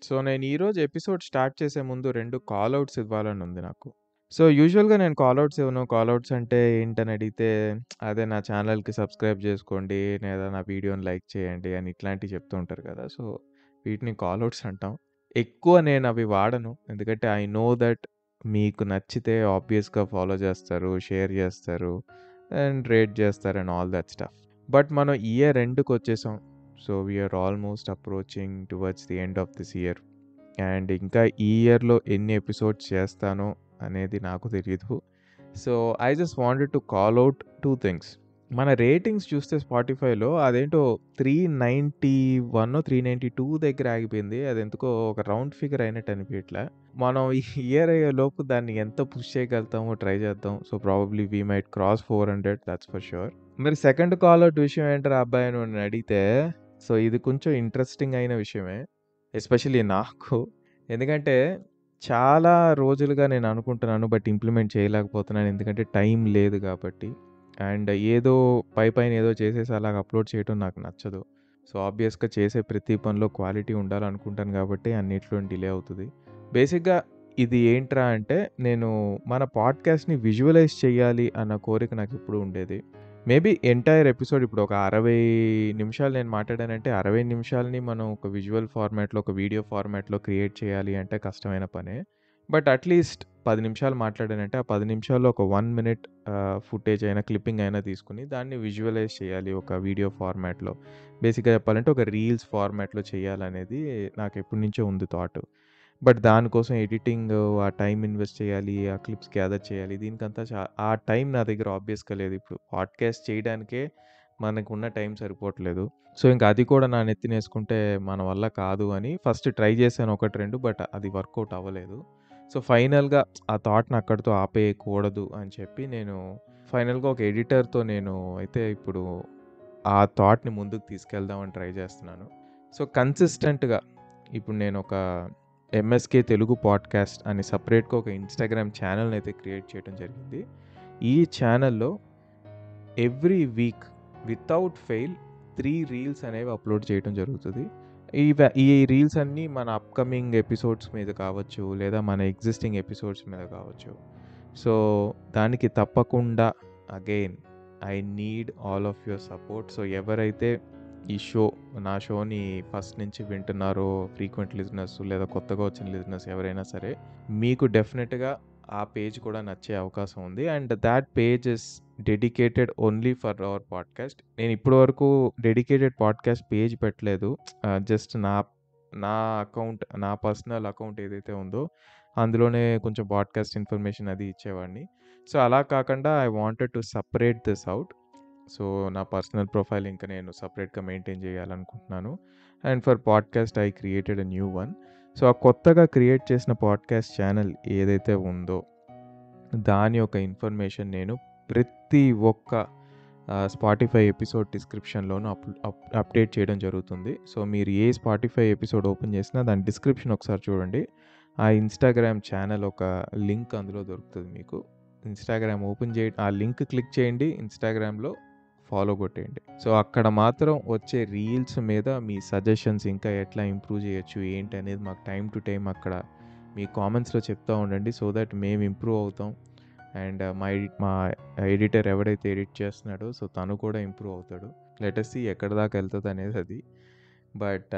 So, నేను ఈరోజు episode start చేసే ముందు 2 కాల్ ఔట్స్ ఇవ్వాలని ఉంది నాకు. సో, యూజువల్‌గా నేను కాల్ ఔట్స్ ఇవ్వను. కాల్ ఔట్స్ అంటే ఏంటని అడిగితే, అదే నా ఛానెల్‌కి సబ్స్క్రైబ్ చేసుకోండి, లేదా నా వీడియోని లైక్ చేయండి అని ఇట్లాంటివి చెప్తూ ఉంటారు కదా! సో, వీటిని కాల్ ఔట్స్ అంటాం. ఎక్కువ నేను అవి వాడను. ఎందుకంటే ఐ నో దట్ మీకు నచ్చితే ఆబ్వియస్‌గా ఫాలో చేస్తారు, షేర్ చేస్తారు అండ్ రేట్ చేస్తారు and all that stuff. But మనం ఇయర్ ఎండ్‌కొచ్చేసాం. So, we are almost approaching towards the end of this year. And ఇంకా ఈ ఇయర్‌లో ఎన్ని ఎపిసోడ్స్ చేస్తానో అనేది నాకు తెలీదు. So, I just wanted to call out 2 things. మన రేటింగ్స్ చూస్తే స్పాటిఫైలో అదేంటో 391 392 దగ్గర ఆగిపోయింది. అదెందుకో ఒక రౌండ్ ఫిగర్ అయినట్టు అనిపియట్లా. మనం ఈ ఇయర్ అయ్యేలోపు దాన్ని ఎంత పుష్ చేయగలుగుతామో ట్రై చేద్దాం. So, probably we might cross 400 that's for sure. మరి సెకండ్ కాల్ ఔట్ విషయం ఏంట్రా అబ్బాయి అని నన్ను అడిగితే, సో, ఇది కొంచెం ఇంట్రెస్టింగ్ అయిన విషయమే. ఎస్పెషల్లీ నాకు. ఎందుకంటే చాలా రోజులుగా నేను అనుకుంటున్నాను. బట్ ఇంప్లిమెంట్ చేయలేకపోతున్నాను. ఎందుకంటే టైం లేదు కాబట్టి. అండ్ ఏదో పైపైన ఏదో చేసేసి అలాగ అప్లోడ్ చేయడం నాకు నచ్చదు. సో, ఆబ్వియస్‌గా చేసే ప్రతి పనిలో క్వాలిటీ ఉండాలనుకుంటాను కాబట్టి అన్నిట్లో డిలే అవుతది. బేసిక్‌గా ఇది ఏంట్రా అంటే నేను మన పాడ్‌కాస్ట్‌ని విజువలైజ్ చేయాలి అన్న కోరిక నాకెప్పుడూ ఉండేది. మేబీ ఎంటైర్ ఎపిసోడ్ ఇప్పుడు ఒక 60 నిమిషాలు నేను మాట్లాడానంటే 60 నిమిషాలని మనం ఒక విజువల్ ఫార్మాట్‌లో, ఒక వీడియో ఫార్మాట్‌లో క్రియేట్ చేయాలి అంటే కష్టమైన పనే. బట్ అట్‌లీస్ట్ 10 నిమిషాలు మాట్లాడానంటే, ఆ 10 నిమిషాల్లో ఒక 1 మినిట్ ఫుటేజ్ అయినా, క్లిప్పింగ్ అయినా తీసుకొని దాన్ని విజువలైజ్ చేయాలి ఒక వీడియో ఫార్మాట్‌లో. బేసిక్‌గా చెప్పాలంటే ఒక రీల్స్ ఫార్మాట్‌లో చేయాలనేది నాకెప్పటి నుంచో ఉంది థాట్. బట్ దానికోసం ఎడిటింగ్, ఆ టైం ఇన్వెస్ట్ చేయాలి, ఆ క్లిప్స్ గ్యాదర్ చేయాలి. దీనికంతా ఆ టైం నా దగ్గర ఆబ్వియస్‌గా లేదు. ఇప్పుడు పాడ్‌కాస్ట్ చేయడానికే మనకున్న టైం సరిపోవట్లేదు. సో, ఇంక అది కూడా నా నెత్తినేసుకుంటే మన వల్ల కాదు అని ఫస్ట్ ట్రై చేశాను 1, 2 బట్ అది వర్కౌట్ అవ్వలేదు. సో, ఫైనల్‌గా ఆ థాట్‌ని అక్కడితో ఆపేయకూడదు అని చెప్పి నేను ఫైనల్‌గా ఒక ఎడిటర్‌తో నేను అయితే ఇప్పుడు ఆ థాట్‌ని ముందుకు తీసుకెళ్దామని ట్రై చేస్తున్నాను. సో, కన్సిస్టెంట్‌గా ఇప్పుడు నేనొక ఎంఎస్‌కే తెలుగు పాడ్‌కాస్ట్ అని సెపరేట్‌గా ఒక ఇన్‌స్టాగ్రామ్ ఛానెల్‌ని అయితే క్రియేట్ చేయడం జరిగింది. ఈ ఛానెల్‌లో every week without fail 3 reels అనేవి అప్లోడ్ చేయడం జరుగుతది. ఈ రీల్స్ అన్నీ మన అప్‌కమింగ్ ఎపిసోడ్స్ మీద కావచ్చు, లేదా మన ఎగ్జిస్టింగ్ ఎపిసోడ్స్ మీద కావచ్చు. సో, దానికి తప్పకుండా again I need all of your support. So, ఎవరైతే ఈ నా షోని ఫస్ట్ నుంచి వింటున్నారో ఫ్రీక్వెంట్ లిజనర్స్ లేదా కొత్తగా వచ్చిన లిజనర్స్ ఎవరైనా సరే, మీకు డెఫినిట్‌గా ఆ పేజ్ కూడా నచ్చే అవకాశం ఉంది. And thought page is dedicated only for our podcast. నేను ఇప్పటి వరకు డెడికేటెడ్ పాడ్‌కాస్ట్ పేజ్ పెట్టలేదు. జస్ట్ నా అకౌంట్, నా పర్సనల్ అకౌంట్ ఏదైతే ఉందో అందులోనే కొంచెం పాడ్‌కాస్ట్ ఇన్ఫర్మేషన్ అది ఇచ్చేవాడిని. సో, అలా కాకుండా I wanted to separate this out. So, నా పర్సనల్ ప్రొఫైల్ ఇంకా నేను సెపరేట్‌గా మెయింటైన్ చేయాలనుకుంటున్నాను. And for podcast I created a new one. So, ఆ కొత్తగా క్రియేట్ చేసిన పాడ్‌కాస్ట్ ఛానెల్ ఏదైతే ఉందో, దాని యొక్క ఇన్ఫర్మేషన్ నేను ప్రతి ఒక్క స్పాటిఫై ఎపిసోడ్ డిస్క్రిప్షన్‌లోనూ అప్డేట్ చేయడం జరుగుతుంది. సో, మీరు ఏ స్పాటిఫై ఎపిసోడ్ ఓపెన్ చేసినా దాని డిస్క్రిప్షన్ ఒకసారి చూడండి. ఆ ఇన్‌స్టాగ్రామ్ ఛానెల్ ఒక లింక్ అందులో దొరుకుతది మీకు. ఇన్‌స్టాగ్రామ్ ఓపెన్ ఆ లింక్ క్లిక్ చేయండి. ఇన్‌స్టాగ్రామ్‌లో ఫాలో కొట్టేయండి. సో, అక్కడ మాత్రం వచ్చే రీల్స్ మీద మీ సజెషన్స్ ఇంకా ఎట్లా ఇంప్రూవ్ చేయొచ్చు, ఏంటి అనేది మాకు టైమ్ టు టైమ్ అక్కడ మీ కామెంట్స్‌లో చెప్తా ఉండండి. సో దట్ మేము ఇంప్రూవ్ అవుతాం. అండ్ మా ఎడిటర్ ఎవడైతే ఎడిట్ చేస్తున్నాడో సో తను కూడా ఇంప్రూవ్ అవుతాడు. లెట్ అస్ సీ ఎక్కడి దాకా వెళ్తది అనేది అది. బట్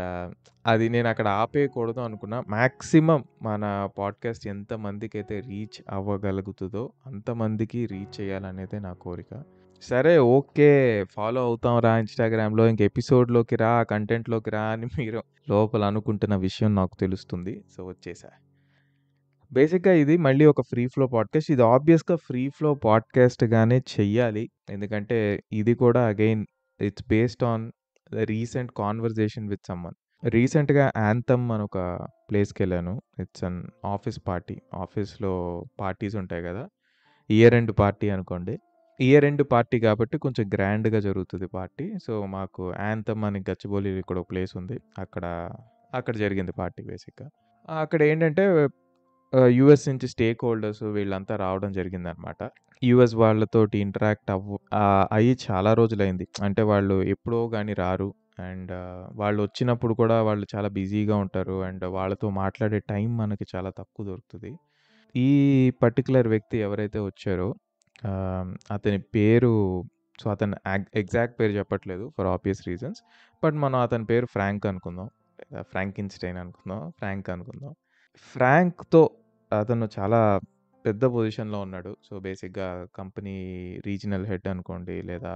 అది నేను అక్కడ ఆపేయకూడదు అనుకున్నా. మాక్సిమం మన పాడ్‌కాస్ట్ ఎంతమందికైతే రీచ్ అవ్వగలుగుతదో అంతమందికి రీచ్ చేయాలనేదే నా కోరిక. సరే ఓకే. ఫాలో అవుతాంరా ఇన్‌స్టాగ్రామ్‌లో. ఇంక ఎపిసోడ్‌లోకి రా, కంటెంట్‌లోకి రా అని మీరు లోపల అనుకుంటున్న విషయం నాకు తెలుస్తుంది. సో వచ్చేసా. బేసిక్‌గా ఇది మళ్ళీ ఒక ఫ్రీ ఫ్లో పాడ్‌కాస్ట్. ఇది ఆబ్వియస్‌గా ఫ్రీ ఫ్లో పాడ్‌కాస్ట్‌గానే చెయ్యాలి. ఎందుకంటే ఇది కూడా again it's based on the recent conversation with someone. రీసెంట్‌గా 'యాంథమ్' అని ఒక ప్లేస్‌కెళ్ళాను. It's an office party. ఆఫీస్‌లో పార్టీస్ ఉంటాయి గదా! ఇయర్ ఎండ్ పార్టీ అనుకోండి. ఇయర్ ఎండ్ పార్టీ కాబట్టి కొంచెం గ్రాండ్‌గా జరుగుతది పార్టీ. సో, మాకు 'యాంథమ్' అని గచ్చిబౌలిలో ఇక్కడ ఒక ప్లేస్ ఉంది. అక్కడ జరిగింది పార్టీ బేసిక్‌గా. అక్కడేంటంటే యూఎస్ నుంచి స్టేక్ హోల్డర్స్ వీళ్ళంతా రావడం జరిగిందనమాట. యూఎస్ వాళ్ళతోటి ఇంటరాక్ట్ అయ్యి చాలా రోజులైంది. అంటే వాళ్ళు ఎప్పుడో గాని రారు. అండ్ వాళ్ళొచ్చినప్పుడు కూడా వాళ్ళు చాలా బిజీగా ఉంటారు. అండ్ వాళ్ళతో మాట్లాడే టైం మనకి చాలా తక్కువ దొరుకుతది. ఈ పర్టిక్యులర్ వ్యక్తి ఎవరైతే వచ్చారో అతని పేరు సో, అతని ఎగ్జాక్ట్ పేరు చెప్పట్లేదు ఫర్ ఆబ్వియస్ రీజన్స్. బట్ మనం అతని పేరు ఫ్రాంక్ అనుకుందాం. లేదా ఫ్రాంకిన్‌స్టైన్ అనుకుందాం. ఫ్రాంక్ అనుకుందాం. ఫ్రాంక్‌తో అతను చాలా పెద్ద పొజిషన్‌లో ఉన్నాడు. సో, బేసిక్‌గా కంపెనీ రీజినల్ హెడ్ అనుకోండి లేదా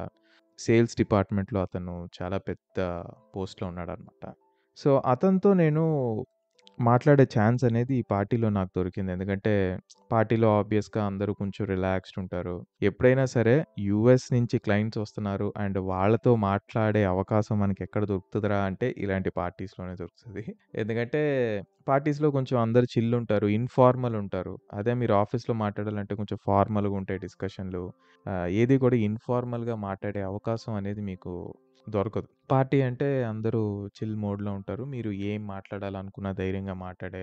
సేల్స్ డిపార్ట్‌మెంట్‌లో అతను చాలా పెద్ద పోస్ట్‌లో ఉన్నాడనమాట. సో, అతనితో నేను మాట్లాడే ఛాన్స్ అనేది ఈ పార్టీలో నాకు దొరికింది. ఎందుకంటే పార్టీలో ఆబ్వియస్‌గా అందరూ కొంచెం రిలాక్స్డ్ ఉంటారు. ఎప్పుడైనా సరే యూఎస్ నుంచి క్లయింట్స్ వస్తున్నారు అండ్ వాళ్ళతో మాట్లాడే అవకాశం మనకెక్కడ దొరుకుతదిరా అంటే ఇలాంటి పార్టీస్‌లోనే దొరుకుతది. ఎందుకంటే పార్టీస్‌లో కొంచెం అందరూ చిల్ ఉంటారు. ఇన్‌ఫార్మల్ ఉంటారు. అదే మీరు ఆఫీస్‌లో మాట్లాడాలంటే కొంచెం ఫార్మల్‌గా ఉంటాయి డిస్కషన్‌లు. ఏది కూడా ఇన్‌ఫార్మల్‌గా మాట్లాడే అవకాశం అనేది మీకు దొరకదు. పార్టీ అంటే అందరూ చిల్ మోడ్‌లో ఉంటారు. మీరు ఏం మాట్లాడాలనుకున్న ధైర్యంగా మాట్లాడే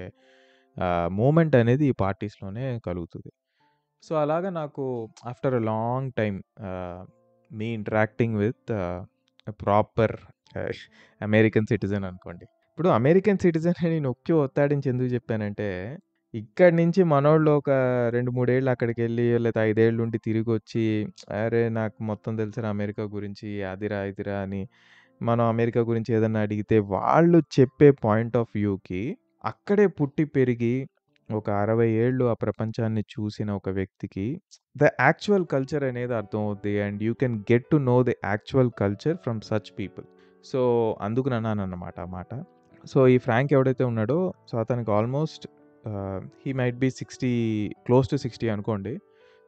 మూమెంట్ అనేది ఈ పార్టీస్‌లోనే కలుగుతది. సో, అలాగా నాకు after a long time me interacting with proper American citizen అనుకోండి. ఇప్పుడు అమెరికన్ సిటిజన్ అని నొక్కి ఒత్తాడించి ఎందుకు చెప్పానంటే, ఇక్కడి నుంచి మనోళ్ళు ఒక 2, 3 ఏళ్ళు అక్కడికెళ్ళి లేదా 5 ఏళ్ళు ఉండి తిరిగొచ్చి, అరే! నాకు మొత్తం తెలుసురా అమెరికా గురించి అదిరా, ఇదిరా అని మనం అమెరికా గురించి ఏదన్నా అడిగితే వాళ్ళు చెప్పే పాయింట్ ఆఫ్ వ్యూకి అక్కడే పుట్టి పెరిగి ఒక 60 ఏళ్ళు ఆ ప్రపంచాన్ని చూసిన ఒక వ్యక్తికి ద యాక్చువల్ కల్చర్ అనేది అర్థమవుద్ది. And you can get to know the actual culture from such people. So, అందుకనన్నానన్నమాట ఆ మాట. సో, ఈ ఫ్రాంక్ ఎవడైతే ఉన్నాడో సో, అతనికి almost he might be 60 close to 60 అనుకోండి.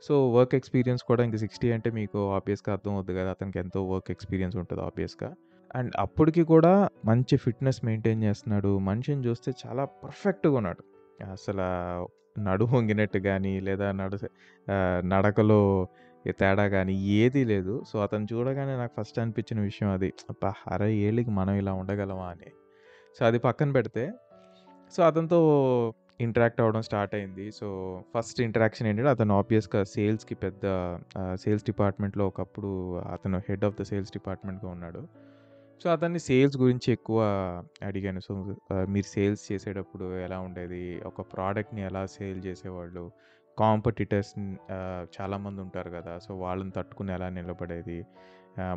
సో, వర్క్ ఎక్స్‌పీరియన్స్ కూడా ఇంక 60 అంటే మీకు ఆబ్వియస్‌గా అర్థమవుద్ది గదా! అతనికి ఎంతో వర్క్ ఎక్స్‌పీరియన్స్ ఉంటది ఆబ్వియస్‌గా. అండ్ అప్పటికి కూడా మంచి ఫిట్‌నెస్ మెయింటైన్ చేస్తున్నాడు. మనిషిని చూస్తే చాలా పర్ఫెక్ట్‌గా ఉన్నాడు. అసలా నడుము వంగినట్టు గానీ, లేదా నడకలో తేడా గానీ ఏదీ లేదు. సో, అతన్ని చూడగానే నాకు ఫస్ట్ అనిపించిన విషయం అది. అబ్బా! 60 ఏళ్ళకి మనం ఇలా ఉండగలమా అని. సో, అది పక్కన పెడితే సో, అతనితో ఇంటరాక్ట్ అవ్వడం స్టార్ట్ అయింది. సో, ఫస్ట్ ఇంటరాక్షన్ ఏంటంటే అతను ఆబ్వియస్‌గా సేల్స్‌కి పెద్ద సేల్స్ డిపార్ట్‌మెంట్‌లో ఒకప్పుడు అతను హెడ్ ఆఫ్ ద సేల్స్ డిపార్ట్‌మెంట్‌గా ఉన్నాడు. సో, అతన్ని సేల్స్ గురించి ఎక్కువ అడిగాను. సో, మీరు సేల్స్ చేసేటప్పుడు ఎలా ఉండేది? ఒక ప్రోడక్ట్‌ని ఎలా సేల్ చేసేవాళ్ళు? కాంపిటీటర్స్ చాలామంది ఉంటారు గదా! సో, వాళ్ళని తట్టుకొని ఎలా నిలబడేది?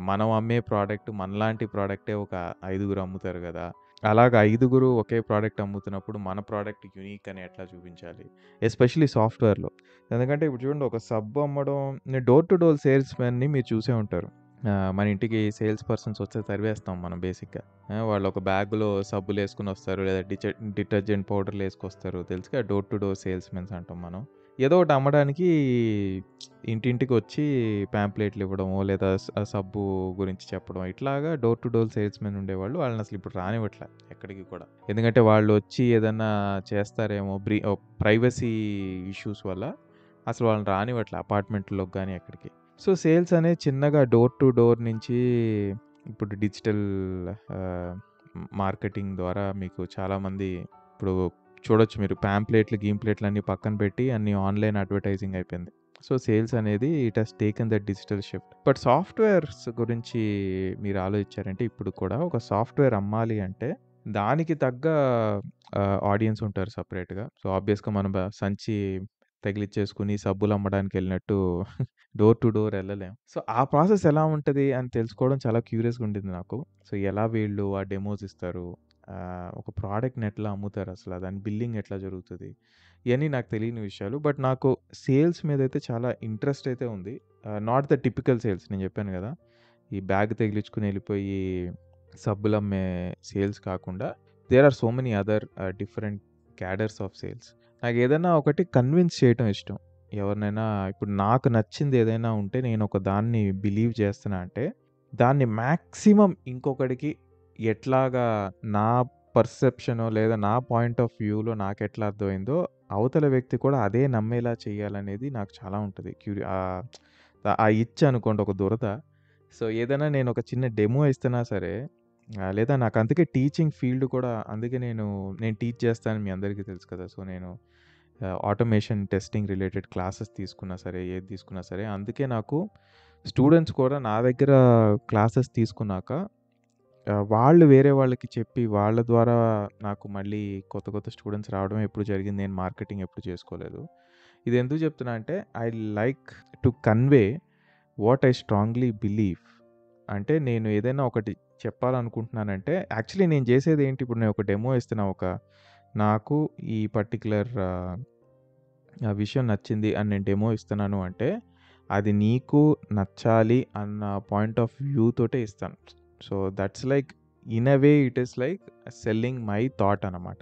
మనం అమ్మే ప్రోడక్ట్ మనలాంటి ప్రోడక్టే ఒక ఐదుగురు అమ్ముతారు గదా! అలాగ ఐదుగురు ఒకే ప్రోడక్ట్ అమ్ముతున్నప్పుడు మన ప్రోడక్ట్ యూనిక్ అని ఎట్లా చూపించాలి? ఎస్పెషల్లీ సాఫ్ట్‌వేర్‌లో. ఎందుకంటే ఇప్పుడు చూడండి ఒక సబ్బు అమ్మడం డోర్ టు డోర్ సేల్స్‌మెన్‌ని మీరు చూసే ఉంటారు. మన ఇంటికి సేల్స్ పర్సన్స్ వస్తే తరివేస్తాం మనం బేసిక్‌గా. వాళ్ళు ఒక బ్యాగ్‌లో సబ్బులేసుకొనొస్తారు. లేదా డిటర్జెంట్ పౌడర్‌లేసుకొస్తారు. తెలుసుగా డోర్ టు డోర్ సేల్స్‌మెన్స్ అంటాం మనం. ఏదో ఒకటి అమ్మడానికి ఇంటింటికొచ్చి పాంప్లెట్లు ఇవ్వడమో, లేదా సబ్బు గురించి చెప్పడం ఇట్లాగా డోర్ టు డోర్ సేల్స్‌మెన్ ఉండేవాళ్ళు. వాళ్ళనసలు ఇప్పుడు రానివ్వట్ల ఎక్కడికి కూడా. ఎందుకంటే వాళ్ళొచ్చి ఏదన్నా చేస్తారేమో ప్రైవసీ ఇష్యూస్ వల్ల అసలు వాళ్ళని రానివ్వట్ల అపార్ట్మెంట్‌లోకి గాని ఎక్కడికి. సో, సేల్స్ అనేది చిన్నగా డోర్ టు డోర్ నుంచి ఇప్పుడు డిజిటల్ ఆహ్, మార్కెటింగ్ ద్వారా మీకు చాలామంది ఇప్పుడు చూడొచ్చు మీరు పాంప్లెట్లు, అన్నీ పక్కన పెట్టి అన్నీ ఆన్‌లైన్ అడ్వర్టైజింగ్ అయిపోయింది. సో, సేల్స్ అనేది it has taken the digital shift. But softwares గురించి మీరు ఆలోచించారంటే ఇప్పుడు కూడా ఒక సాఫ్ట్‌వేర్ అమ్మాలి అంటే దానికి తగ్గ ఆడియన్స్ ఉంటారు సెపరేట్‌గా. సో, ఆబ్వియస్‌గా మనం సంచి తగిలిచ్చేసుకొని సబ్బులమ్మడానికెళ్ళినట్టు డోర్ టు డోర్ ఎళ్ళలేం. సో, ఆ ప్రాసెస్ ఎలా ఉంటది అని తెలుసుకోవడం చాలా క్యూరియస్‌గా ఉండింది నాకు. సో, ఎలా వీళ్ళు ఆ డెమోస్ ఇస్తారు? ఒక ప్రోడక్ట్‌ని ఎట్లా అమ్ముతారసల? దాని బిల్లింగ్ ఎట్లా జరుగుతది? ఇయన్నీ నాకు తెలియని విషయాలు. బట్ నాకు సేల్స్ మీదైతే చాలా ఇంట్రెస్ట్ అయితే ఉంది. నాట్ ద టిపికల్ సేల్స్ నేను చెప్పాను గదా! ఈ బ్యాగ్ తగిలించుకొని ఎళ్ళిపోయి సబ్బులమ్మే సేల్స్ కాకుండా there are so many other different cadres of sales. నాకేదన్నా ఒకటి కన్విన్స్ చేయటం ఇష్టం. ఎవరినైనా ఇప్పుడు నాకు నచ్చింది ఏదైనా ఉంటే నేను ఒక దాన్ని బిలీవ్ చేస్తున్నా అంటే, దాన్ని మాక్సిమం ఇంకొకడికి ఎట్లాగా నా పర్సెప్షనో లేదా నా పాయింట్ ఆఫ్ వ్యూలో నాకెట్లా అర్థమైందో, అవతల వ్యక్తి కూడా అదే నమ్మేలా చేయాలనేది నాకు చాలా ఉంటది. ఆ ఇచ్ అనుకోండి ఒక దురద. సో, ఏదైనా నేను ఒక చిన్న డెమో ఇస్తున్నా సరే లేదా నాకు అందుకే టీచింగ్ ఫీల్డ్ కూడా అందుకే నేను టీచ్ చేస్తానని మీ అందరికీ తెలుసు కదా! సో, నేను ఆటోమేషన్ టెస్టింగ్ రిలేటెడ్ క్లాసెస్ తీసుకున్నా సరే, ఏది తీసుకున్నా సరే, అందుకే నాకు స్టూడెంట్స్ కూడా నా దగ్గర క్లాసెస్ తీసుకున్నాక వాళ్ళు వేరే వాళ్ళకి చెప్పి వాళ్ళ ద్వారా నాకు మళ్ళీ కొత్త కొత్త స్టూడెంట్స్ రావడం ఎప్పుడు జరిగింది. నేను మార్కెటింగ్ ఎప్పుడు చేసుకోలేదు. ఇది ఎందుకు చెప్తున్నా అంటే I like to convey what I strongly believe. అంటే నేను ఏదైనా ఒకటి చెప్పాలనుకుంటున్నానంటే యాక్చువల్లీ నేను చేసేదేంటి, ఇప్పుడు నేను ఒక డెమో ఇస్తున్నా. నాకు ఈ పర్టిక్యులర్ ఆ విషయం నచ్చింది అని నేను డెమో ఇస్తున్నాను అంటే, అది నీకు నచ్చాలి అన్న పాయింట్ ఆఫ్ వ్యూ తోటే ఇస్తాను. So, that's like in a way it is like selling my thought అనమాట.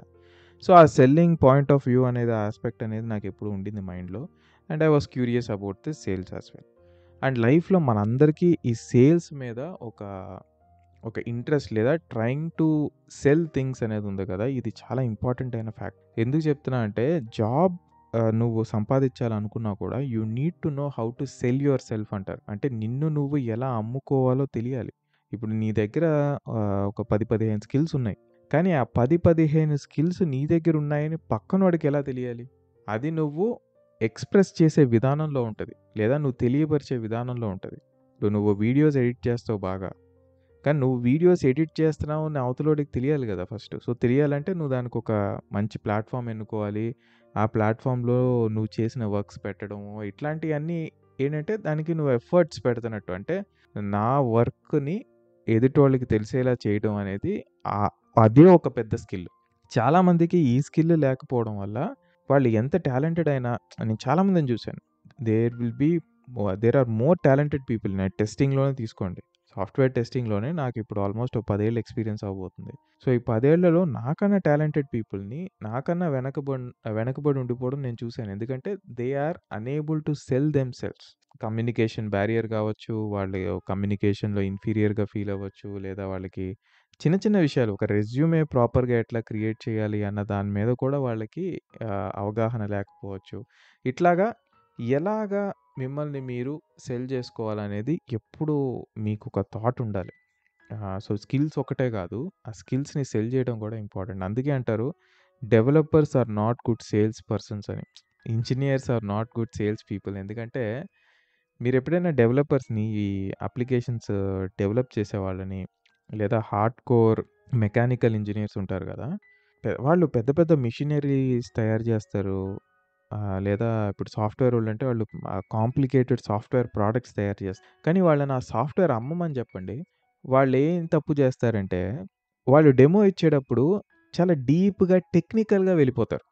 సో, ఆ సెల్లింగ్ పాయింట్ ఆఫ్ వ్యూ అనేది, ఆ ఆస్పెక్ట్ అనేది నాకెప్పుడూ ఉండింది మైండ్‌లో. And I was curious about the sales as well. And లైఫ్‌లో మనందరికీ ఈ సేల్స్ మీద ఒక ఒక ఇంట్రెస్ట్ లేదా ట్రైయింగ్ టు సెల్ థింగ్స్ అనేది ఉంది కదా! ఇది చాలా ఇంపార్టెంట్ అయిన ఫ్యాక్ట్. ఎందుకు చెప్తున్నా అంటే జాబ్ నువ్వు సంపాదించాలనుకున్నా కూడా you need to know how to cell your self అంటారు. అంటే నిన్ను నువ్వు ఎలా అమ్ముకోవాలో తెలియాలి. ఇప్పుడు నీ దగ్గర ఒక 10, 15 స్కిల్స్ ఉన్నాయి. కానీ ఆ 10, 15 స్కిల్స్ నీ దగ్గర ఉన్నాయని పక్కనోడికి ఎలా తెలియాలి? అది నువ్వు ఎక్స్‌ప్రెస్ చేసే విధానంలో ఉంటది. లేదా నువ్వు తెలియపరిచే విధానంలో ఉంటది. ఇప్పుడు నువ్వు వీడియోస్ ఎడిట్ చేస్తావు బాగా. కానీ నువ్వు వీడియోస్ ఎడిట్ చేస్తున్నావు అని అవతలోడికి తెలియాలి గదా ఫస్ట్. సో, తెలియాలంటే నువ్వు దానికొక మంచి ప్లాట్‌ఫార్మ్ ఎన్నుకోవాలి. ఆ ప్లాట్‌ఫార్మ్‌లో నువ్వు చేసిన వర్క్స్ పెట్టడము, ఇట్లాంటియన్నీ ఏంటంటే దానికి నువ్వు ఎఫర్ట్స్ పెడుతున్నట్టు. అంటే నా వర్క్‌ని ఎదుటోళ్ళకి తెలిసేలా చేయడం అనేది ఆహ్, అదే ఒక పెద్ద స్కిల్. చాలామందికి ఈ స్కిల్ లేకపోవడం వల్ల వాళ్ళు ఎంత టాలెంటెడ్ అయినా, నేను చాలామందిని చూసాను. There are more talented people. నేను టెస్టింగ్‌లోనే తీసుకోండి. సాఫ్ట్‌వేర్ టెస్టింగ్‌లోనే నాకిప్పుడు ఆల్మోస్ట్ ఒక 10 ఏళ్ల ఎక్స్‌పీరియన్స్ అవ్వబోతుంది. సో, ఈ 10 ఏళ్లలో నాకన్నా టాలెంటెడ్ పీపుల్‌ని, నాకన్నా వెనకబడి ఉండిపోవడం నేను చూసాను. ఎందుకంటే they are unable to sell themselves. Communication barrier కావచ్చు, వాళ్ళు కమ్యూనికేషన్‌లో ఇన్ఫీరియర్‌గా ఫీల్ అవ్వచ్చు, లేదా వాళ్ళకి చిన్న చిన్న విషయాలు, ఒక రెజ్యూమే ప్రాపర్‌గా ఎట్లా క్రియేట్ చేయాలి అన్న దాని మీద కూడా వాళ్ళకి అవగాహన లేకపోవచ్చు. ఇట్లాగా ఎలాగా మిమ్మల్ని మీరు సెల్ జేసుకోవాలనేది ఎప్పుడూ మీకొక థాట్ ఉండాలి. సో, స్కిల్స్ ఒక్కటే గాదు. ఆ స్కిల్స్‌ని సెల్ జేయడం గూడా ఇంపార్టెంట్. అందుకే అంటారు, developers are not good sales persons అని. Engineers are not good sales people. ఎందుకంటే మీరెప్పుడైనా డెవలపర్స్‌ని, ఈ అప్లికేషన్స్ డెవలప్ చేసేవాళ్ళని, లేదా హార్డ్ కోర్ మెకానికల్ ఇంజినీర్స్ ఉంటారు గదా! వాళ్ళు పెద్ద పెద్ద మిషనరీస్ తయారు జేస్తారు. లేదా ఇప్పుడు సాఫ్ట్‌వేరోళ్ళంటే వాళ్ళు కాంప్లికేటెడ్ సాఫ్ట్‌వేర్ ప్రొడక్ట్స్ తయారు చేస్తారు. కానీ వాళ్ళని ఆ సాఫ్ట్‌వేర్ అమ్మమని చెప్పండి. వాళ్ళేం తప్పు చేస్తారంటే, వాళ్ళు డెమో ఇచ్చేటప్పుడు చాలా డీప్‌గా టెక్నికల్‌గా వెళ్ళిపోతారు.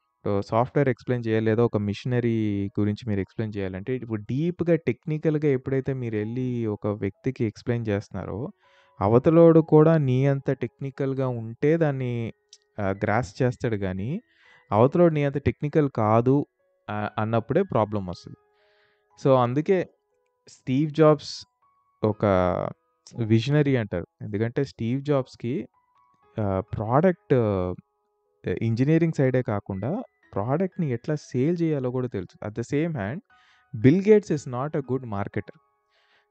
సాఫ్ట్‌వేర్ ఎక్స్‌ప్లెయిన్ చేయాలి, లేదా ఒక మిషనరీ గురించి మీరు ఎక్స్‌ప్లెయిన్ చేయాలంటే, ఇప్పుడు డీప్‌గా టెక్నికల్‌గా ఎప్పుడైతే మీరెళ్లి ఒక వ్యక్తికి ఎక్స్‌ప్లెయిన్ చేస్తున్నారో, అవతలోడు కూడా నీ అంత టెక్నికల్‌గా ఉంటే దాన్ని గ్రాస్ప్ చేస్తాడు గానీ, అవతలోడు నీ అంత టెక్నికల్ కాదు అన్నప్పుడే ప్రాబ్లమొస్తది. సో, అందుకే స్టీవ్ జాబ్స్ ఒక విజనరీ అంటారు. ఎందుకంటే స్టీవ్ జాబ్స్‌కి ప్రొడక్ట్ ఇంజినీరింగ్ సైడే కాకుండా ప్రొడక్ట్‌ని ఎట్లా సేల్ చేయాలో కూడా తెలుసు. At the same hand Bill Gates is not a good marketer.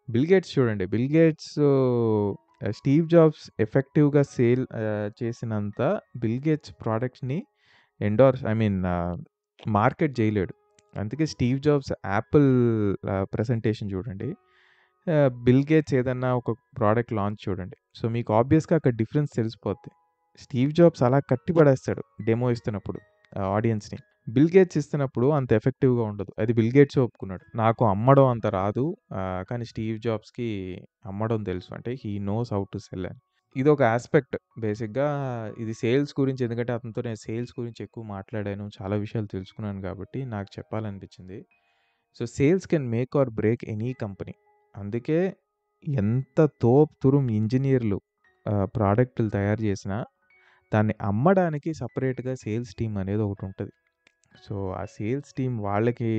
Bill Gates చూడండి. బిల్ గేట్స్ స్టీవ్ జాబ్స్ ఎఫెక్టివ్‌గా సేల్ చేసినంత బిల్ గేట్స్ ప్రొడక్ట్స్‌ని ఐ మీన్ మార్కెట్ చేయలేడు. అందుకే స్టీవ్ జాబ్స్ యాపిల్ ప్రెజెంటేషన్ చూడండి. బిల్ గేట్స్ ఏదన్నా ఒక ప్రొడక్ట్ లాంచ్ చూడండి. సో, మీకు ఆబ్వియస్‌గా అక్కడ డిఫరెన్స్ తెలిసిపోద్ది. స్టీవ్ జాబ్స్ అలా కట్టి పడేస్తాడు డెమో ఇస్తున్నప్పుడు ఆడియన్స్‌ని. బిల్ గేట్స్ ఇస్తున్నప్పుడు అంత ఎఫెక్టివ్‌గా ఉండదు. అది బిల్ గేట్సే ఒప్పుకున్నాడు. నాకు అమ్మడం అంత రాదు. కానీ స్టీవ్ జాబ్స్‌కి అమ్మడం తెలుసు. అంటే హి నోస్ హౌ టు సెల్ అని. ఇదొక యాస్పెక్ట్ బేసిక్‌గా. ఇది సేల్స్ గురించి, ఎందుకంటే అతనితో నేను సేల్స్ గురించి ఎక్కువ మాట్లాడాను. చాలా విషయాలు తెలుసుకున్నాను కాబట్టి నాకు చెప్పాలనిపించింది. So, sales can make or break any company. అందుకే ఎంత తోపు ఇంజినీర్లు ప్రాడక్టులు తయారు చేసినా, దాన్ని అమ్మడానికి సెపరేట్‌గా సేల్స్ టీమ్ అనేది ఒకటుంటది. సో, ఆ సేల్స్ టీమ్ వాళ్ళకి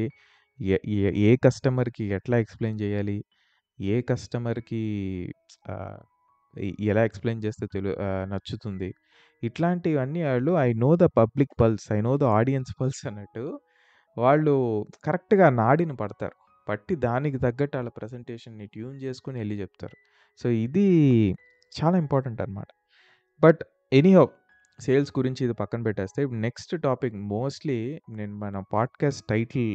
ఎ ఎ ఏ కస్టమర్‌కి ఎట్లా ఎక్స్‌ప్లెయిన్ చేయాలి? ఏ కస్టమర్‌కి ఆహ్, ఎలా ఎక్స్‌ప్లెయిన్ చేస్తే నచ్చుతుంది? ఇట్లాంటివన్నీ ఆళ్ళు I know the public pulse, I know the audience pulse అన్నట్టు వాళ్ళు కరెక్ట్‌గా నాడిని పడతారు. పట్టి దానికి తగ్గట్టు ఆళ్ళ ప్రెజెంటేషన్‌ని ట్యూన్ చేసుకొని ఎళ్లి చెప్తారు. సో, ఇది చాలా ఇంపార్టెంట్ అనమాట. బట్ ఎనీహౌ, సేల్స్ గురించి ఇది పక్కన పెట్టేస్తే, ఇప్పుడు నెక్స్ట్ టాపిక్ మోస్ట్‌లీ నేను మన పాడ్‌కాస్ట్ టైటిల్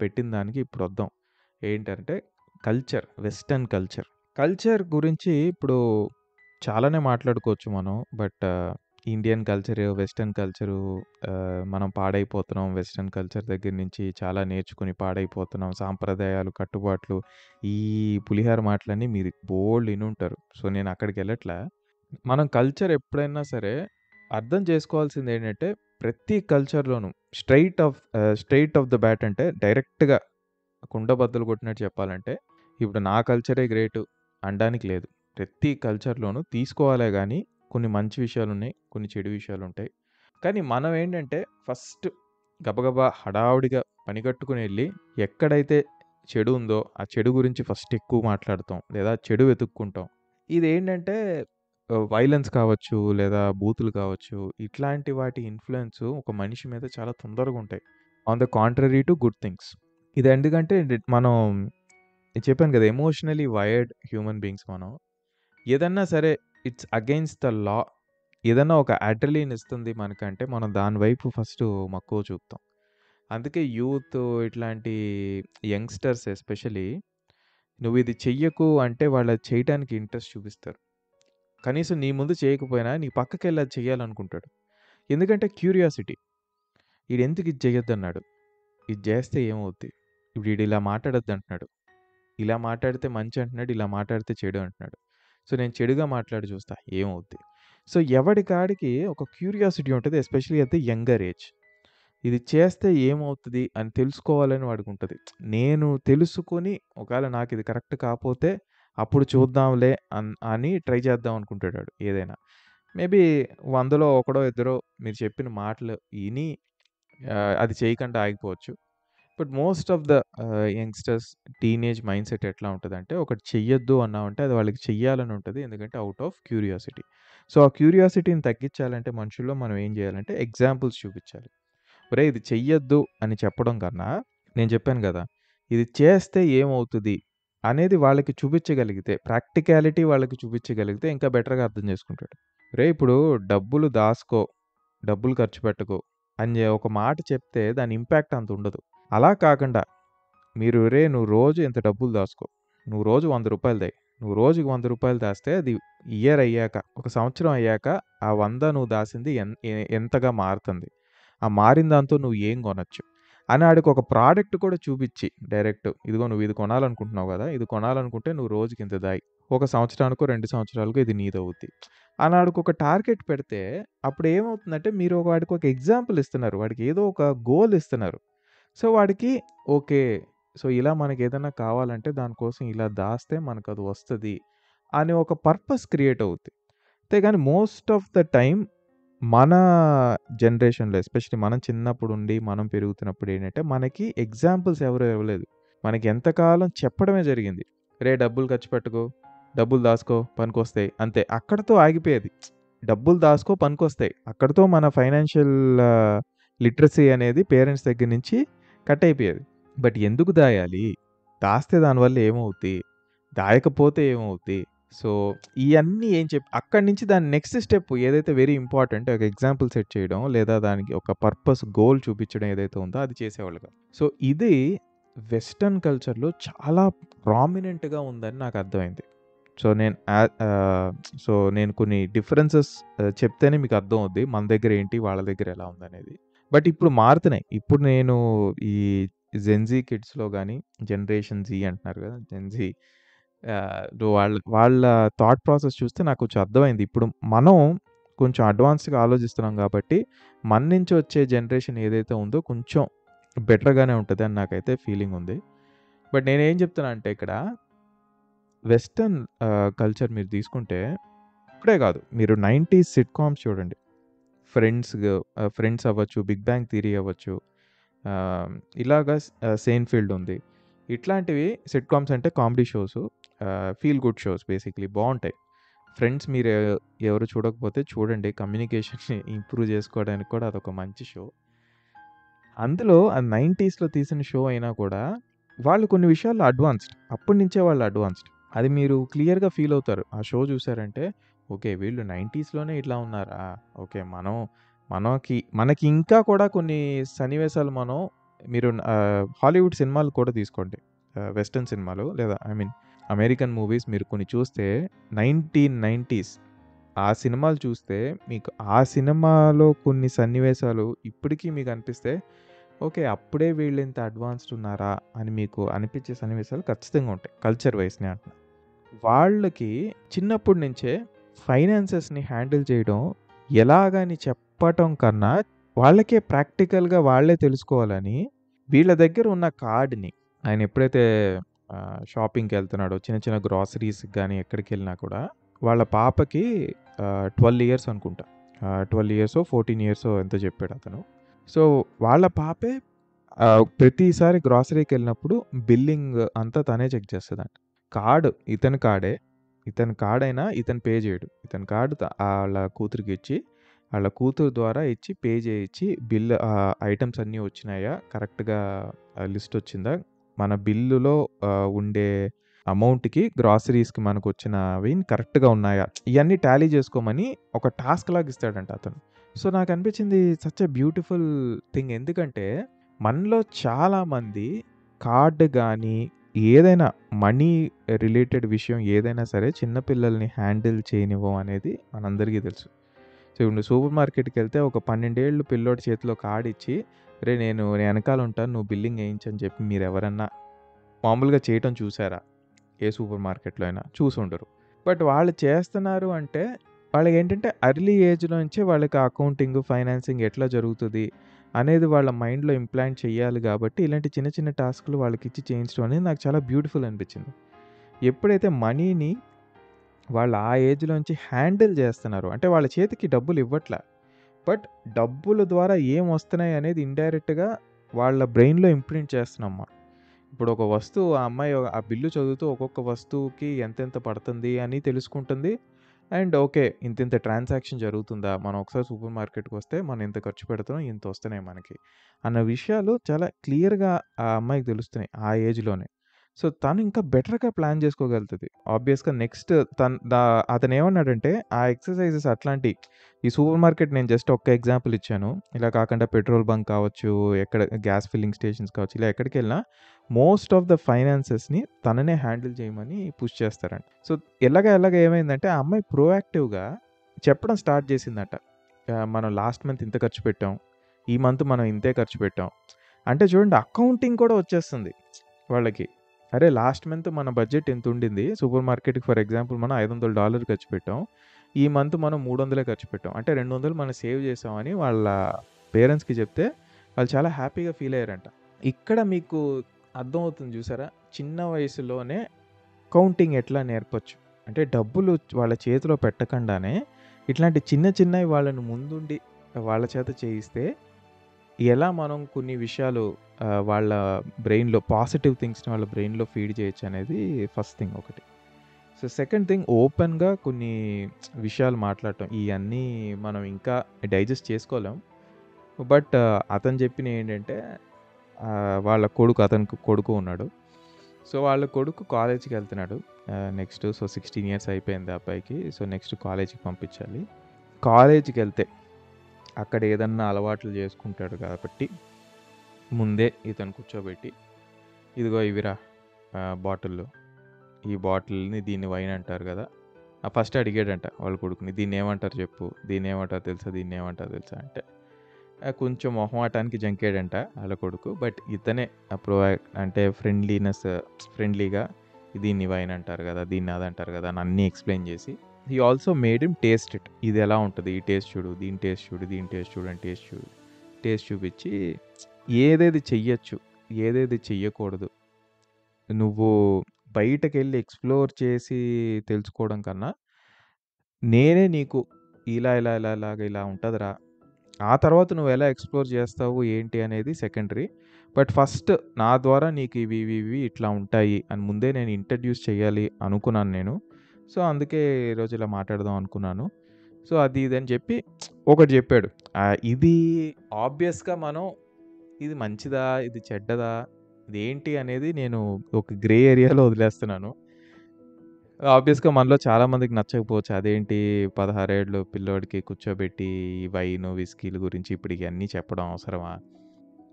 పెట్టిన దానికి ఇప్పుడొద్దాం. ఏంటంటే కల్చర్, వెస్టర్న్ కల్చర్. కల్చర్ గురించి ఇప్పుడు చాలానే మాట్లాడుకోవచ్చు మనం. But Indian culture, western culture మనం పాడైపోతున్నాం. వెస్టర్న్ కల్చర్ దగ్గర నుంచి చాలా నేర్చుకొని పాడైపోతున్నాం. సాంప్రదాయాలు, కట్టుబాట్లు, ఈ పులిహోర మాటలన్నీ మీరు బోలెడు ఇనుంటారు. సో, నేను అక్కడికెళ్ళట్లా. మనం కల్చర్ ఎప్పుడైనా సరే అర్థం చేసుకోవాల్సిందేంటంటే, ప్రతి కల్చర్‌లోనూ స్ట్రెయిట్ ఆఫ్ ద బ్యాట్ అంటే డైరెక్ట్‌గా కుండ బద్దలు కొట్టినట్టు చెప్పాలంటే, ఇప్పుడు నా కల్చరే గ్రేటు అనడానికి లేదు. ప్రతి కల్చర్‌లోనూ తీసుకోవాలే గానీ, కొన్ని మంచి విషయాలున్నాయి, కొన్ని చెడు విషయాలుంటాయి. కానీ మనం ఏంటంటే, ఫస్ట్ గబగబా హడావుడిగా పనిగట్టుకొని ఎళ్లి, ఎక్కడైతే చెడు ఉందో, ఆ చెడు గురించి ఫస్ట్ ఎక్కువ మాట్లాడతాం. లేదా చెడు వెతుక్కుంటాం. ఇదేంటంటే వైలెన్స్ కావచ్చు, లేదా బూతులు కావచ్చు, ఇట్లాంటి వాటి ఇన్‌ఫ్లూయెన్స్ ఒక మనిషి మీద చాలా తొందరగుంటాయి. On the contrary to good things. ఇదెందుకంటే మనం నేను చెప్పాను కదా! ఎమోషనల్లీ వైర్డ్ హ్యూమన్ బీయింగ్స్ మనం. ఏదన్నా సరే ఇట్స్ అగెయిన్స్ట్ ద లా. ఏదన్నా ఒక అడ్రిలిన్ ఇస్తుంది మనకంటే మనం దాని వైపు ఫస్టు మక్కువ చూపుతాం. అందుకే యూత్ ఇట్లాంటి యంగ్‌స్టర్స్ ఎస్పెషల్లీ నువ్విది చెయ్యకు అంటే వాళ్ళది చేయటానికి ఇంట్రెస్ట్ చూపిస్తారు. కనీసం నీ ముందు చేయకపోయినా నీ పక్కకెళ్ళి అది చెయ్యాలనుకుంటాడు. ఎందుకంటే క్యూరియాసిటీ. ఈడెందుకు ఇది చెయ్యొద్దన్నాడు? ఇది జేస్తే ఏమవుద్ది? ఇప్పుడు ఈడిలా మాట్లాడొద్దంటున్నాడు. ఇలా మాట్లాడితే మంచి అంటున్నాడు. ఇలా మాట్లాడితే చెడు అంటున్నాడు. సో, నేను చెడుగా మాట్లాడి చూస్తా ఏమవుద్ది? సో, ఎవడికాడికి ఒక క్యూరియాసిటీ ఉంటది. Especially at the younger age. ఇది చేస్తే ఏమవుతది అని తెలుసుకోవాలని వాడికుంటది. నేను తెలుసుకొని ఒకవేళ నాకిది కరెక్ట్ కాపోతే అప్పుడు చూద్దాంలే అని ట్రై చేద్దాం అనుకుంటాడు ఆడు ఏదైనా. మేబీ 100లో ఒకడో, ఇద్దరో మీరు చెప్పిన మాటలు ఇని అది చేయకుండా ఆగిపోవచ్చు. But most of the youngsters teenage mindset ఎట్లా ఉంటదంటే, ఒకటి చెయ్యొద్దు అన్నామంటే అది వాళ్ళకి చెయ్యాలని ఉంటది. ఎందుకంటే ఔట్ ఆఫ్ క్యూరియాసిటీ. సో, ఆ క్యూరియాసిటీని తగ్గించాలంటే మనుషుల్లో మనం ఏం జేయాలంటే ఎగ్జాంపుల్స్ చూపిచ్చాలి. ఒరేయ్! ఇది చెయ్యొద్దు అని చెప్పడం కన్నా, నేను చెప్పాను గదా! ఇది చేస్తే ఏమవుతది అనేది వాళ్ళకి చూపిచ్చగలిగితే, ప్రాక్టికాలిటీ వాళ్ళకి చూపిచ్చగలిగితే ఇంకా బెటర్‌గా అర్థం చేసుకుంటాడు. ఒరేయ్! ఇప్పుడు డబ్బులు దాసుకో, డబ్బులు ఖర్చు పెట్టకు అని ఒక మాట చెప్తే దాని ఇంపాక్ట్ అంత ఉండదు. అలా కాకుండా మీరు "ఒరేయ్! నువ్వు రోజు ఇంత డబ్బులు దాసుకో. నువ్వు రోజు రూ. 100 దాయి. నువ్వు రోజుకి రూ. 100 దాస్తే అది ఇయర్ అయ్యాక, ఒక సంవత్సరం అయ్యాక ఆ 100 నువ్వు దాసింది ఎంతగా మారుతుంది. ఆ మారిన దాంతో నువ్వు ఏం కొనొచ్చు" అని ఆడికి ఒక ప్రోడక్ట్ కూడా చూపిచ్చి డైరెక్ట్ ఇదిగో నువ్వు ఇది కొనాలనుకుంటున్నావు గదా! ఇది కొనాలనుకుంటే నువ్వు రోజుకి ఇంత దాయి. ఒక సంవత్సరానికో, 2 సంవత్సరాలకో ఇది నీదవుద్ది. అని ఆడికొక టార్గెట్ పెడితే అప్పుడేమవుతుందంటే మీరు వాడికి ఒక ఎగ్జాంపుల్ ఇస్తున్నారు. వాడికి ఏదో ఒక గోల్ ఇస్తున్నారు. సో, వాడికి ఓకే. సో, ఇలా మనకేదన్నా కావాలంటే దానికోసం ఇలా దాస్తే మనకది వస్తది అనే ఒక పర్పస్ క్రియేట్ అవుద్ది. అంతేగాని మోస్ట్ ఆఫ్ ద టైమ్ మన జనరేషన్‌లో ఎస్పెషల్లీ మనం చిన్నప్పుడుండి, మనం పెరుగుతున్నప్పుడు ఏంటంటే, మనకి ఎగ్జాంపుల్స్ ఎవరు ఇవ్వలేదు. మనకి ఎంతకాలం చెప్పడమే జరిగింది. "రేయ్! డబ్బులు ఖర్చు పెట్టుకో, డబ్బులు దాసుకో పనికొస్తాయి" అంతే. అక్కడితో ఆగిపోయేది. డబ్బులు దాసుకో పనికొస్తాయి. అక్కడితో మన ఫైనాన్షియల్ లిటరసీ అనేది పేరెంట్స్ దగ్గర నుంచి కట్ అయిపోయేది. బట్ ఎందుకు దాయాలి? దాస్తే దానివల్ల ఏమవుద్ది? దాయకపోతే ఏమవుద్ది? సో, ఇయన్నీ ఏం అక్కడి నుంచి దాని నెక్స్ట్ స్టెప్ ఏదైతే వెరీ ఇంపార్టెంట్ ఒక ఎగ్జాంపుల్ సెట్ చేయడం, లేదా దానికి ఒక పర్పస్, గోల్ చూపించడం ఏదైతే ఉందో అది చేసేవాళ్ళు కాదు. సో, ఇది వెస్టర్న్ కల్చర్‌లో చాలా ప్రామినెంట్‌గా ఉందని నాకు అర్థమైంది. సో, సో, నేను కొన్ని డిఫరెన్సెస్ చెప్తేనే మీకు అర్థమవుద్ది. మన దగ్గర ఏంటి? వాళ్ళ దగ్గర ఎలా ఉందనేది. బట్ ఇప్పుడు మారుతున్నాయి. ఇప్పుడు నేను ఈ జెన్‌జీ కిడ్స్‌లో గాని, జనరేషన్ జీ అంటున్నారు కదా! జెన్‌జీ వాళ్ళ వాళ్ళ థాట్ ప్రాసెస్ చూస్తే నాకు కొంచెం అర్థమైంది. ఇప్పుడు మనం కొంచెం అడ్వాన్స్డ్‌గా ఆలోచిస్తున్నాం కాబట్టి, మన నుంచి వచ్చే జనరేషన్ ఏదైతే ఉందో కొంచెం బెటర్‌గానే ఉంటదని నాకైతే ఫీలింగ్ ఉంది. బట్ నేనేం చెప్తున్నా అంటే ఇక్కడ వెస్టర్న్ కల్చర్ మీరు తీసుకుంటే ఇప్పుడే కాదు. మీరు 90స్ సిట్‌కామ్స్ చూడండి. 'ఫ్రెండ్స్' అవ్వచ్చు, 'బిగ్ బ్యాంగ్ థియరీ' అవ్వచ్చు. ఇలాగా 'సెయిన్‌ఫీల్డ్' ఉంది. ఇట్లాంటివి సిట్‌కామ్స్ అంటే comedy shows. Feel good shows basically బావుంటాయి. 'ఫ్రెండ్స్' మీరు ఎవరు చూడకపోతే చూడండి. కమ్యూనికేషన్‌ని ఇంప్రూవ్ చేసుకోవడానికి కూడా అదొక మంచి షో. అందులో అది 90స్‌లో తీసిన షో అయినా కూడా వాళ్ళు కొన్ని విషయాల్లో అడ్వాన్స్డ్. అప్పటి నుంచే వాళ్ళు అడ్వాన్స్డ్. అది మీరు క్లియర్‌గా ఫీల్ అవుతారు. ఆ షో చూసారంటే ఓకే. వీళ్ళు 90స్‌లోనే ఇట్లా ఉన్నారా? ఓకే. మనకి ఇంకా కూడా కొన్ని సన్నివేశాలు మీరు హాలీవుడ్ సినిమాలు కూడా తీసుకోండి. వెస్టర్న్ సినిమాలు లేదా ఐ మీన్ అమెరికన్ మూవీస్ మీరు కొన్ని చూస్తే 1990స్ ఆ సినిమాలు చూస్తే మీకు ఆ సినిమాలో కొన్ని సన్నివేశాలు ఇప్పటికీ మీకు అనిపిస్తే, ఓకే. అప్పుడే వీళ్ళింత అడ్వాన్స్డ్ ఉన్నారా అని మీకు అనిపించే సన్నివేశాలు ఖచ్చితంగా ఉంటాయి. కల్చర్ వైస్‌నే అంటున్నా. వాళ్ళకి చిన్నప్పటి నుంచే ఫైనాన్సెస్‌ని హ్యాండిల్ చేయడం ఎలాగని చెప్పటం కన్నా, వాళ్ళకే ప్రాక్టికల్‌గా వాళ్ళే తెలుసుకోవాలని, వీళ్ళ దగ్గర ఉన్న కార్డ్‌ని ఆయన ఎప్పుడైతే షాపింగ్‌కెళ్తున్నాడో చిన్న చిన్న గ్రోసరీస్‌కి గాని ఎక్కడికెళ్ళినా కూడా, వాళ్ళ పాపకి 12 ఇయర్స్ అనుకుంటా. 12 ఇయర్సో, 14 ఇయర్సో ఎంతో చెప్పాడు అతను. సో, వాళ్ళ పాపే ప్రతిసారి గ్రోసరీకెళ్ళినప్పుడు బిల్లింగ్ అంతా తనే చెక్ చేస్తదంట. కార్డ్ ఇతని కార్డే. ఇతని కార్డయినా ఇతను పే చేయడు. ఇతని కార్డ్ ఆళ్ళ కూతురికిచ్చి, ఆళ్ళ కూతురు ద్వారా ఇచ్చి పే చేయించి ఐటెమ్స్ అన్నీ వచ్చినాయా? కరెక్ట్‌గా లిస్ట్ వచ్చిందా? మన బిల్లులో ఉండే అమౌంట్‌కి గ్రోసరీస్‌కి మనకొచ్చినవి కరెక్ట్‌గా ఉన్నాయా? ఇయన్నీ టాలీ చేసుకోమని ఒక టాస్క్ లాగా ఇస్తాడంట అతను. సో, నాకనిపించింది సచ్ ఎ బ్యూటిఫుల్ థింగ్. ఎందుకంటే, మనలో చాలామంది కార్డ్ గానీ, ఏదైనా మనీ రిలేటెడ్ విషయం ఏదైనా సరే చిన్న పిల్లల్ని హ్యాండిల్ చేయనివ్వం అనేది మనందరికీ తెలుసు. సో, ఇప్పుడు సూపర్ మార్కెట్‌కెళ్తే ఒక 12 ఏళ్ళు పిల్లోడి చేతిలో కార్డ్ ఇచ్చి, "రేయ్ నేను ఎనకాల ఉంటాను. నువ్వు బిల్లింగ్ ఏయించని" చెప్పి మీరెవరన్నా మామూలుగా చేయటం చూసారా? ఏ సూపర్ మార్కెట్‌లో అయినా? చూసుండరు. బట్ వాళ్ళు చేస్తున్నారు అంటే, వాళ్ళకేంటంటే ఎర్లీ ఏజ్‌లో నుంచే వాళ్ళకి అకౌంటింగ్, ఫైనాన్సింగ్ ఎట్లా జరుగుతది అనేది వాళ్ళ మైండ్‌లో ఇంప్లాంట్ చేయాలి గాబట్టి, ఇలాంటి చిన్న చిన్న టాస్క్‌లు వాళ్ళకిచ్చి చేయించడం అనేది నాకు చాలా బ్యూటిఫుల్ అనిపించింది. ఎప్పుడైతే మనీని వాళ్ళు ఆ ఏజ్‌లోంచి హ్యాండిల్ జేస్తున్నారో, అంటే వాళ్ళ చేతికి డబ్బులివ్వట్ల. బట్ డబ్బుల ద్వారా ఏమొస్తున్నాయి అనేది ఇండైరెక్ట్‌గా వాళ్ళ బ్రెయిన్‌లో ఇంప్రింట్ చేస్తున్నాం మనం. ఇప్పుడు ఒక వస్తువు ఆ అమ్మాయి ఆ బిల్లు చదువుతూ ఒక్కొక్క వస్తువుకి ఎంతెంత పడుతుంది అని తెలుసుకుంటుంది. And okay. ఇంతింత ట్రాన్సాక్షన్ జరుగుతుందా? మనం ఒకసారి సూపర్ మార్కెట్‌కొస్తే మనం ఇంత ఖర్చు పెడుతున్నాం. ఇంత వస్తున్నాయి మనకి. అన్న విషయాలు చాలా క్లియర్‌గా ఆ అమ్మాయికి తెలుస్తున్నాయి ఆ ఏజ్‌లోనే. సో, తను ఇంకా బెటర్‌గా ప్లాన్ చేసుకోగలుగుతది. ఆబ్వియస్‌గా నెక్స్ట్ అతనేమన్నాడంటే ఆ ఎక్సర్‌సైజెస్ అట్లాంటియి ఈ సూపర్ మార్కెట్ నేను జస్ట్ ఒక్క ఎగ్జాంపుల్ ఇచ్చాను. ఇలా కాకుండా పెట్రోల్ బంక్ కావచ్చు, ఎక్కడ గ్యాస్ ఫిల్లింగ్ స్టేషన్స్ కావచ్చు, ఇలా ఎక్కడికెళ్ళినా మోస్ట్ ఆఫ్ ద ఫైనాన్సెస్‌ని తననే హ్యాండిల్ చేయమని పుష్ చేస్తారంట. సో, ఎలాగ ఏమైందంటే ఆ అమ్మాయి ప్రొయాక్టివ్‌గా చెప్పడం స్టార్ట్ చేసిందట. మనం లాస్ట్ మంత్ ఇంత ఖర్చు పెట్టాం. ఈ మంత్ మనం ఇంతే ఖర్చు పెట్టాం. అంటే చూడండి అకౌంటింగ్ కూడా వచ్చేస్తుంది వాళ్ళకి. అరే! లాస్ట్ మంత్ మన బడ్జెట్ ఇంతుండింది. సూపర్ మార్కెట్‌కి ఫర్ ఎగ్జాంపుల్ మనం $500 ఖర్చు పెట్టాం. ఈ మంత్ మనం 300 ఖర్చు పెట్టాం. అంటే 200 మనం సేవ్ చేసామని వాళ్ళ పేరెంట్స్‌కి చెప్తే వాళ్ళు చాలా హ్యాపీగా ఫీల్ అయ్యారంట. ఇక్కడ మీకు అర్థమవుతుంది చూసారా? చిన్న వయసులోనే కౌంటింగ్ ఎట్లా నేర్పొచ్చు. అంటే డబ్బులు వాళ్ళ చేతిలో పెట్టకుండానే ఇట్లాంటి చిన్న చిన్నవి వాళ్ళని ముందుండి వాళ్ళ చేత చేయిస్తే ఎలా మనం కొన్ని విషయాలు వాళ్ళ బ్రెయిన్‌లో పాజిటివ్ థింగ్స్‌ని వాళ్ళ బ్రెయిన్‌లో ఫీడ్ చేయొచ్చనేది ఫస్ట్ థింగ్ ఒకటి. సో, సెకండ్ థింగ్ ఓపెన్‌గా కొన్ని విషయాలు మాట్లాడటం. ఇయన్నీ మనం ఇంకా డైజెస్ట్ చేసుకోలేం. బట్ అతను చెప్పినయేంటంటే వాళ్ళ కొడుకు అతనికి కొడుకు ఉన్నాడు. సో, వాళ్ళ కొడుకు కాలేజ్‌కెళ్తున్నాడు. నెక్స్ట్ 16 ఇయర్స్ అయిపోయింది ఆ అబ్బాయికి. సో, నెక్స్ట్ కాలేజ్‌కి పంపించాలి. కాలేజ్‌కెళ్తే అక్కడ ఏదన్నా అలవాట్లు చేసుకుంటాడు కాబట్టి ముందే ఇతను కూర్చోబెట్టి, "ఇదిగో ఇవిరా బాటిల్లు. ఈ బాటిల్‌ని దీన్ని వైన్ అంటారు గదా!" ఫస్ట్ అడిగాడంట వాళ్ళ కొడుకుని. "దీన్నేమంటారు చెప్పు. దీన్నేమంటారో తెలుసా? దీన్నేమంటారో తెలుసా?" అంటే కొంచెం మొహమాటానికి జంకాడంట ఆళ్ళ కొడుకు. బట్ ఇతనే అంటే ఫ్రెండ్లీగా దీన్ని వైన్ అంటారు గదా! దీన్ని అదంటారు గదా! అని అన్నీ ఎక్స్‌ప్లెయిన్ చేసి, హి also made him taste it. ఇది ఎలా ఉంటది? ఈ టేస్ట్ చూడు, దీని టేస్ట్ చూడు, దీని టేస్ట్ చూడు అని టేస్ట్ చూపిచ్చి ఏదేది చెయ్యొచ్చు, ఏదేది చెయ్యకూడదు. నువ్వు బయటకెళ్ళి ఎక్స్‌ప్లోర్ చేసి తెలుసుకోవడం కన్నా, నేనే నీకు ఇలా ఉంటదిరా. ఆ తర్వాత నువ్వెలా ఎక్స్‌ప్లోర్ చేస్తావు ఏంటి అనేది సెకండరీ. బట్ ఫస్ట్ నా ద్వారా నీకు ఇవి ఇట్లా ఉంటాయి అని ముందే నేను ఇంట్రడ్యూస్ చేయాలి అనుకున్నాను నేను. సో, అందుకే ఈరోజు ఇలా మాట్లాడదాం అనుకున్నాను. సో, అది ఇది అని చెప్పి ఒకటి చెప్పాడు. ఇది ఆబ్వియస్‌గా మనం ఇది మంచిదా? ఇది చెడ్డదా? ఇదేంటి అనేది నేను ఒక గ్రే ఏరియాలో వదిలేస్తున్నాను. ఆబ్వియస్‌గా మనలో చాలా మందికి నచ్చకపోవచ్చు. అదేంటి 16 ఏళ్ళు పిల్లోడికి కూర్చోబెట్టి ఈ వైను, విస్కీల గురించి ఇప్పుడు ఇయన్నీ చెప్పడం అవసరమా?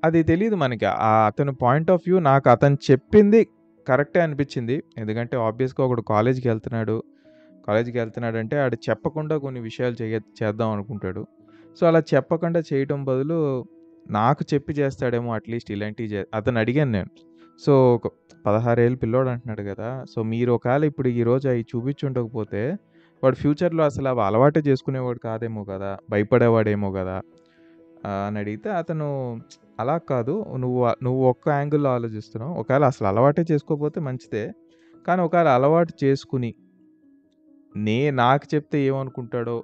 అది తెలీదు మనకి. అతని పాయింట్ ఆఫ్ వ్యూ నాకు అతను చెప్పింది కరెక్టే అనిపిచ్చింది. ఎందుకంటే ఆబ్వియస్‌గా ఒకడు కాలేజ్‌కెళ్తున్నాడు. కాలేజ్‌కెళ్తున్నాడంటే ఆడు చెప్పకుండా కొన్ని విషయాలు చేద్దాం అనుకుంటాడు. సో, అలా చెప్పకుండా చేయటం బదులు నాకు చెప్పి చేస్తాడేమో అట్‌లీస్ట్ ఇలాంటివి అతనడిగాను నేను. సో, ఒక 16 ఏళ్ల పిల్లోడు అంటున్నాడు గదా! సో, మీరు ఒకవేళ ఇప్పుడు ఈరోజు అయి చూపించుండకపోతే వాడు ఫ్యూచర్‌లో అసలు అవి అలవాటే చేసుకునేవాడు కాదేమో గదా! భయపడేవాడేమో గదా! అని అడిగితే అతను అలా కాదు. నువ్వు ఒక్క యాంగిల్‌లో ఆలోచిస్తున్నావు. ఒకవేళ అసలు అలవాటే చేసుకోకపోతే మంచిదే. కానీ ఒకవేళ అలవాటు చేసుకొని నాకు చెప్తే ఏమనుకుంటాడో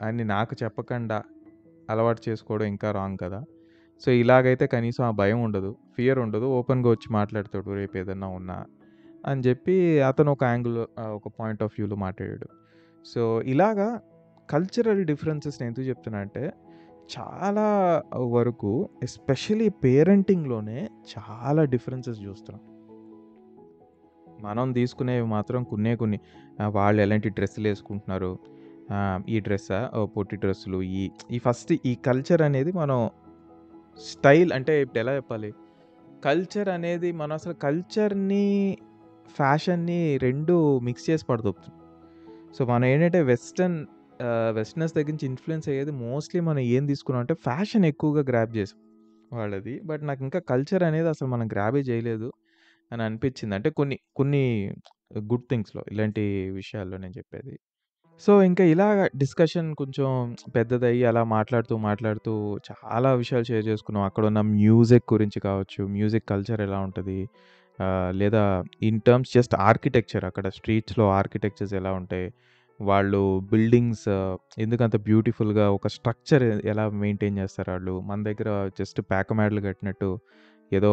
అని నాకు చెప్పకుండా అలవాటు చేసుకోవడం ఇంకా రాంగ్ కదా! సో, ఇలాగైతే కనీసం ఆ భయం ఉండదు. ఫియర్ ఉండదు. ఓపెన్‌గా వచ్చి మాట్లాడతాడు రేపేదన్నా ఉన్నా అని జెప్పి అతను ఒక యాంగిల్ ఒక పాయింట్ ఆఫ్ వ్యూలో మాట్లాడాడు. సో, ఇలాగా కల్చరల్ డిఫరెన్సెస్ నేను ఎందుకు చెప్తున్నా అంటే చాలా వరకు ఎస్పెషల్లీ పేరెంటింగ్‌లోనే చాలా డిఫరెన్సెస్ జూస్తున్నాం. మనం తీసుకునేవి మాత్రం కొన్ని వాళ్ళు ఎలాంటి డ్రెస్సులేసుకుంటున్నారు. ఈ డ్రెస్సా? ఓహ్! పొట్టి డ్రెస్సులు ఈ ఫస్ట్ ఈ కల్చర్ అనేది మనం స్టైల్ అంటే ఇప్పుడు ఎలా చెప్పాలి? కల్చర్ అనేది మనం అసలు కల్చర్‌ని, ఫ్యాషన్‌ని 2 మిక్స్ చేసి పడదొబ్బుతున్నాం. సో, మనం ఏంటంటే వెస్టర్నర్స్ దగ్గర నుంచి ఇన్‌ఫ్లూయెన్స్ అయ్యేది మోస్ట్‌లీ మనం ఏం తీసుకున్నాం అంటే ఫ్యాషన్ ఎక్కువగా గ్రాబ్ చేసాం వాళ్ళది. బట్ నాకింకా కల్చర్ అనేది అసలు మనం గ్రాబే చేయలేదు అని అనిపించింది. అంటే కొన్ని కొన్ని గుడ్ థింగ్స్‌లో ఇలాంటి విషయాల్లో నేను చెప్పేది. సో, ఇంకా ఇలాగ డిస్కషన్ కొంచెం పెద్దదయ్యి అలా మాట్లాడుతూ చాలా విషయాలు షేర్ చేసుకున్నాం. అక్కడున్న మ్యూజిక్ గురించి కావచ్చు, మ్యూజిక్ కల్చర్ ఎలా ఉంటది? లేదా ఇన్ టర్మ్స్ జస్ట్ ఆర్కిటెక్చర్ అక్కడ స్ట్రీట్స్‌లో ఆర్కిటెక్చర్స్ ఎలా ఉంటాయి? వాళ్ళు బిల్డింగ్స్ ఎందుకంత బ్యూటిఫుల్‌గా ఒక స్ట్రక్చర్ ఎలా మెయింటైన్ చేస్తారాళ్ళు? మన దగ్గర జస్ట్ పేకమేడలు కట్టినట్టు ఏదో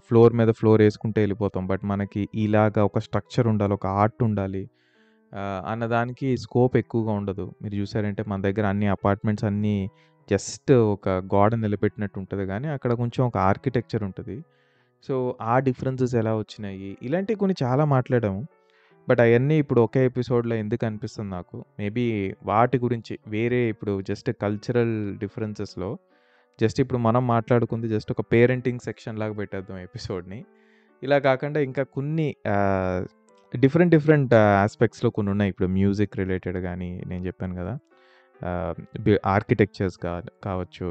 ఫ్లోర్ మీద ఫ్లోర్ యేసుకుంటూ ఎళ్ళిపోతాం. బట్ మనకి ఇలాగా ఒక స్ట్రక్చర్ ఉండాలి. ఒక ఆర్ట్ ఉండాలి. అన్నదానికి స్కోప్ ఎక్కువగా ఉండదు. మీరు చూసారంటే మన దగ్గర అన్ని అపార్ట్మెంట్స్ అన్నీ జస్ట్ ఒక గోడ నిలబెట్టినట్టు ఉంటది గానీ, అక్కడ కొంచెం ఒక ఆర్కిటెక్చర్ ఉంటది. సో, ఆ డిఫరెన్సెస్ ఎలా వచ్చినాయి? ఇలాంటివి కొన్ని చాలా మాట్లాడాము. బట్ అయన్నీ ఇప్పుడు ఒకే ఎపిసోడ్‌లో ఎందుకనిపిస్తుంది నాకు. మేబీ వాటి గురించి వేరే ఇప్పుడు జస్ట్ కల్చరల్ డిఫరెన్సెస్‌లో జస్ట్ ఇప్పుడు మనం మాట్లాడుకుంది జస్ట్ ఒక పేరెంటింగ్ సెక్షన్ లాగా పెట్టేద్దాం ఎపిసోడ్‌ని. ఇలా కాకుండా ఇంకా కొన్ని డిఫరెంట్ యాస్పెక్ట్స్‌లో కొన్నున్నాయి. ఇప్పుడు మ్యూజిక్ రిలేటెడ్ గానీ నేను చెప్పాను గదా! ఆహ్, ఆర్కిటెక్చర్స్ కావచ్చు,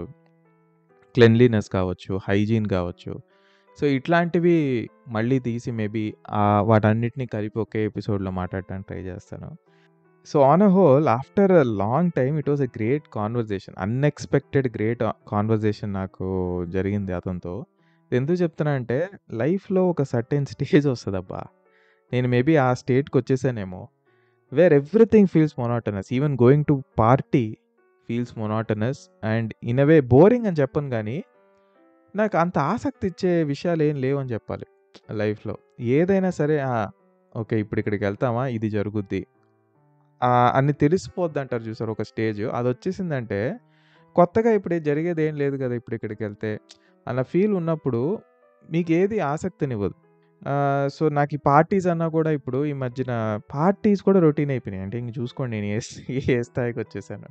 క్లెన్లీనెస్ కావచ్చు, హైజీన్ కావచ్చు. సో, ఇట్లాంటివి మళ్ళీ తీసి మేబీ వాటన్నిటిని కలిపి ఒకే ఎపిసోడ్‌లో మాట్లాడటానికి ట్రై చేస్తాను. So, on a whole after a long time it was a great conversation. Unexpected great conversation నాకు జరిగింది అతనితో. ఎందుకు చెప్తున్నా అంటే లైఫ్‌లో ఒక సర్టెన్ స్టేజ్ వస్తదబ్బా! నేను మేబీ ఆ స్టేట్‌కొచ్చేసానేమో. Where everything feels monotonous. Even going to party feels monotonous and in a way boring అని చెప్పను గానీ, నాకు అంత ఆసక్తి ఇచ్చే విషయాలేం లేవని చెప్పాలి లైఫ్‌లో. ఏదైనా సరే ఓకే. ఇప్పుడు ఇక్కడికెళ్తామా ఇది జరుగుద్ది. అని తెలిసిపోద్దంటారు చూసారు ఒక స్టేజ్. అదొచ్చేసిందంటే కొత్తగా ఇప్పుడు జరిగేదేం లేదు గదా! ఇప్పుడు ఇక్కడికెళ్తే అన్న ఫీల్ ఉన్నప్పుడు మీకేది ఆసక్తినివ్వదు. సో, నాకీ పార్టీస్ అన్నా కూడా ఇప్పుడు ఈ మధ్యన పార్టీస్ కూడా రొటీన్ అయిపోయినాయి. అంటే ఇంక చూసుకోండి నేను ఏ స్థాయికొచ్చేసానో.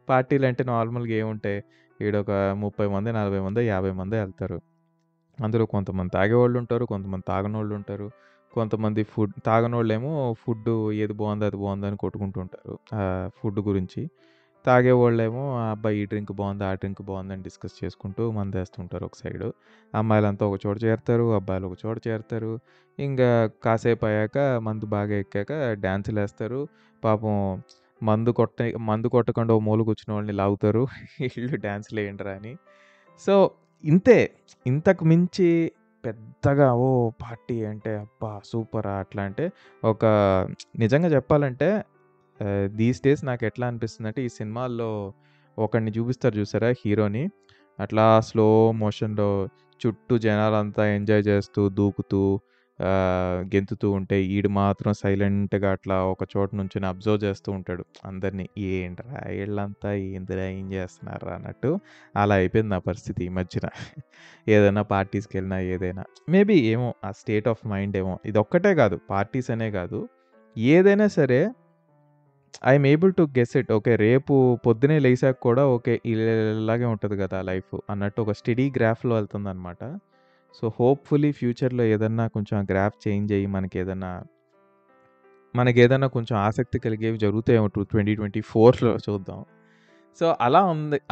పార్టీలంటే నార్మల్‌గా ఏముంటాయి? ఈడొక 30 మందో, 40 మందో, 50 మందో ఎళ్తారు. అందులో కొంతమంది తాగేవాళ్ళుంటారు. కొంతమంది తాగనోళ్ళుంటారు. కొంతమంది తాగనోళ్ళేమో ఫుడ్డు ఏది బావుందో అది బావుందని కొట్టుకుంటూ ఉంటారు. ఫుడ్ గురించి. తాగేవోళ్ళేమో అబ్బా! ఈ డ్రింక్ బావుంది, ఆ డ్రింక్ బావుందని డిస్కస్ చేసుకుంటూ మందేస్తుంటారు ఒక సైడు. అమ్మాయిలంతా ఒక చోట చేరతారు. అబ్బాయిలు ఒక చోట చేరతారు. ఇంగా కాసేపయ్యాక మందు బాగా ఎక్కాక డాన్సులేస్తారు. పాపం మందు కొట్టకుండా ఓ మూల కూర్చున్నోళ్ళని లాగుతారు. ఈళ్ళు డాన్సులేయండిరా అని. సో, ఇంతే. ఇంతకు మించి పెద్దగా పార్టీ అంటే అబ్బా! సూపరా! అట్లా అంటే ఒక నిజంగా చెప్పాలంటే దీస్ డేస్ నాకెట్లా అనిపిస్తుందంటే, ఈ సినిమాల్లో ఒకడిని చూపిస్తారు చూసారా హీరోని. అట్లా స్లో మోషన్‌లో చుట్టూ జనాలంతా ఎంజాయ్ చేస్తూ, దూకుతూ, గెంతుతూ ఉంటే, ఈడు మాత్రం సైలెంట్‌గా అట్లా ఒక చోట నుంచొని అబ్జర్వ్ చేస్తూ ఉంటాడు అందరిని. ఏంట్రా ఈళ్ళంతా ఏందిరా ఏం చేస్తున్నార్రా అన్నట్టు. అలా అయిపోయింది నా పరిస్థితి ఈ మధ్యన. ఏదైనా పార్టీస్‌కెళ్ళినా ఏదైనా. మేబీ ఏమో ఆ స్టేట్ ఆఫ్ మైండ్ ఏమో. ఇదొక్కటే కాదు పార్టీస్ అనే కాదు. ఏదైనా సరే I'm able to guess it. Okay. రేపు పొద్దున్నే లేసాక కూడా ఓకే. ఇలాగే ఉంటది గదా! లైఫ్ అన్నట్టు ఒక స్టెడీ గ్రాఫ్‌లో వెళ్తుందనమాట. సో, హోప్‌ఫుల్లీ ఫ్యూచర్‌లో ఏదన్నా కొంచెం ఆ గ్రాఫ్ చేంజ్ అయ్యి మనకేదన్నా మనకేదైనా కొంచెం ఆసక్తి కలిగేవి జరుగుతాయేమో 2024లో చూద్దాం. సో,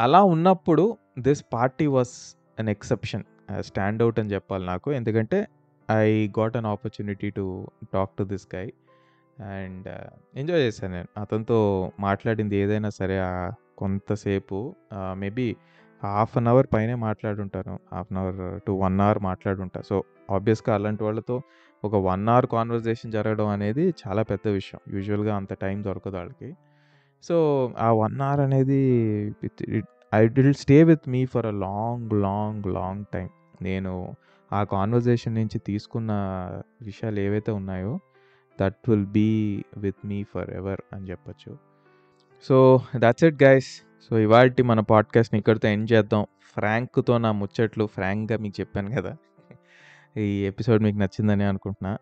అలా ఉన్నప్పుడు this party was an exception. Stand out అని చెప్పాలి నాకు. ఎందుకంటే I got an opportunity to talk to this guy and enjoy చేశాను నేను. అతనితో మాట్లాడింది ఏదైనా సరే కొంతసేపు మేబీ హాఫ్ అన్ అవర్ పైనే మాట్లాడుంటాను. Half an hour to 1 hour మాట్లాడుంటా. సో, ఆబ్వియస్‌గా అలాంటి వాళ్ళతో ఒక 1 అవర్ కాన్వర్జేషన్ జరగడం అనేది చాలా పెద్ద విషయం. యూజువల్‌గా అంత టైం దొరకదు ఆళ్ళకి. సో, ఆ 1 అవర్ అనేది it will stay with me for a long, long, long time. నేను ఆ కాన్వర్జేషన్ నుంచి తీసుకున్న విషయాలు ఏవైతే ఉన్నాయో that will be with me forever అని చెప్పొచ్చు. So, that's it guys. So, ఇవాల్టి మన పాడ్‌కాస్ట్‌ని ఇక్కడితో ఎండ్ చేద్దాం. ఫ్రాంక్‌తో నా ముచ్చట్లు ఫ్రాంక్‌గా మీకు చెప్పాను కదా! ఈ ఎపిసోడ్ మీకు నచ్చిందని అనుకుంటున్నా.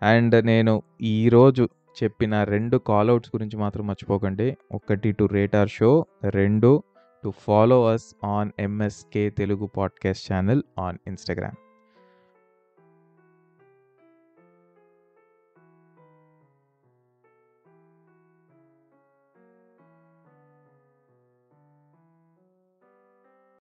అండ్ నేను ఈరోజు చెప్పిన 2 కాల్ ఔట్స్ గురించి మాత్రం మర్చిపోకండి. 1 to rate our show, 2 to follow us on MSK Telugu podcast channel on Instagram.